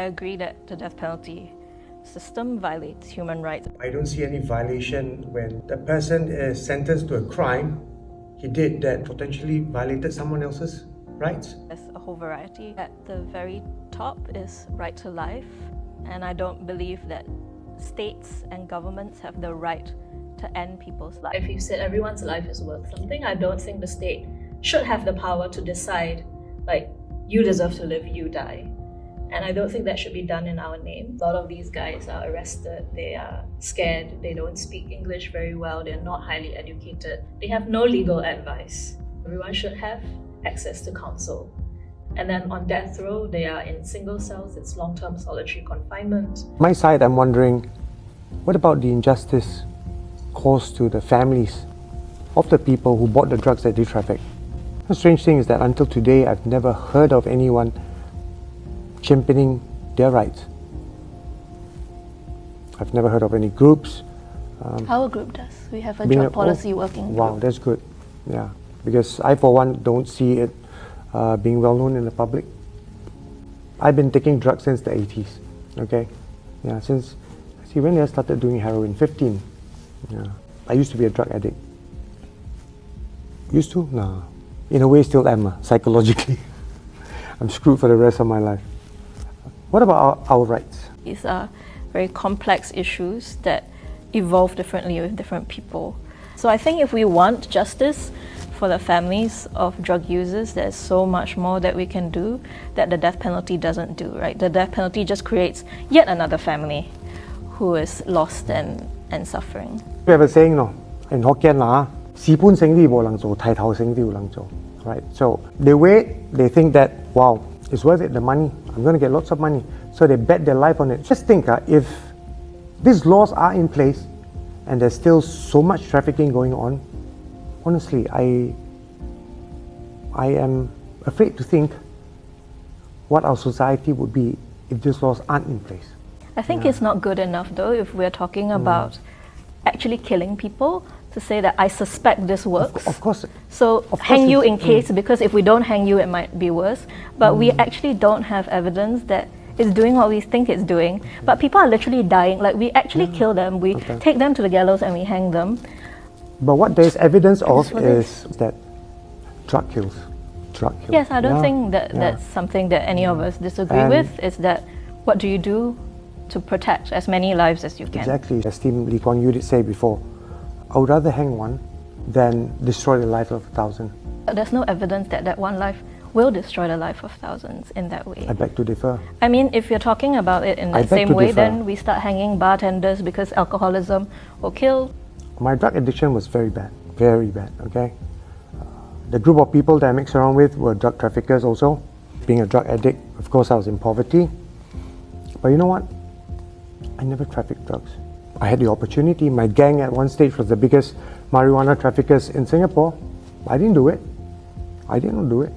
agree that the death penalty system violates human rights. I don't see any violation when the person is sentenced to a crime he did that potentially violated someone else's rights. There's a whole variety. At the very top is right to life, and I don't believe that states and governments have the right to end people's lives. If you said everyone's life is worth something, I don't think the state should have the power to decide, like, you deserve to live, you die. And I don't think that should be done in our name. A lot of these guys are arrested, they are scared, they don't speak English very well, they're not highly educated, they have no legal advice. Everyone should have access to counsel. And then on death row, they are in single cells, it's long-term solitary confinement. My side, I'm wondering, what about the injustice caused to the families of the people who bought the drugs that they trafficked? The strange thing is that until today, I've never heard of anyone championing their rights. I've never heard of any groups. Our group does. We have a drug policy working group. Wow, that's good. Yeah, because I, for one, don't see it being well known in the public. I've been taking drugs since the 80s. Okay, yeah, when I started doing heroin, 15. Yeah, I used to be a drug addict. Used to? No. In a way, still am, psychologically. I'm screwed for the rest of my life. What about our rights? These are very complex issues that evolve differently with different people. So I think if we want justice for the families of drug users, there's so much more that we can do that the death penalty doesn't do, right? The death penalty just creates yet another family who is lost and suffering. We have a saying, no, in Hokkien, 事半勝啲冇能做，剃頭勝啲要能做. Right? So the way they think that, wow, it's worth it, the money, I'm going to get lots of money. So they bet their life on it. Just think, if these laws are in place and there's still so much trafficking going on, honestly, I am afraid to think what our society would be if these laws aren't in place. I think it's not good enough though if we're talking about actually killing people, to say that I suspect this works. Of course. So hang you in case, because if we don't hang you, it might be worse. But we actually don't have evidence that it's doing what we think it's doing. But people are literally dying. Like, we actually kill them, we take them to the gallows and we hang them. But what there's evidence of is that drug kills. Drug kills. Yes, I don't think that that's something that any of us disagree with. Is that what do you do to protect as many lives as you can? Exactly. Esteemed Lee Kuan Yew did say before, I would rather hang one than destroy the life of 1,000. There's no evidence that that one life will destroy the life of thousands in that way. I beg to differ. I mean, if you're talking about it in that same way, then we start hanging bartenders because alcoholism will kill. My drug addiction was very bad, okay? The group of people that I mixed around with were drug traffickers also. Being a drug addict, of course, I was in poverty. But you know what? I never trafficked drugs. I had the opportunity. My gang at one stage was the biggest marijuana traffickers in Singapore. I didn't do it. I didn't do it.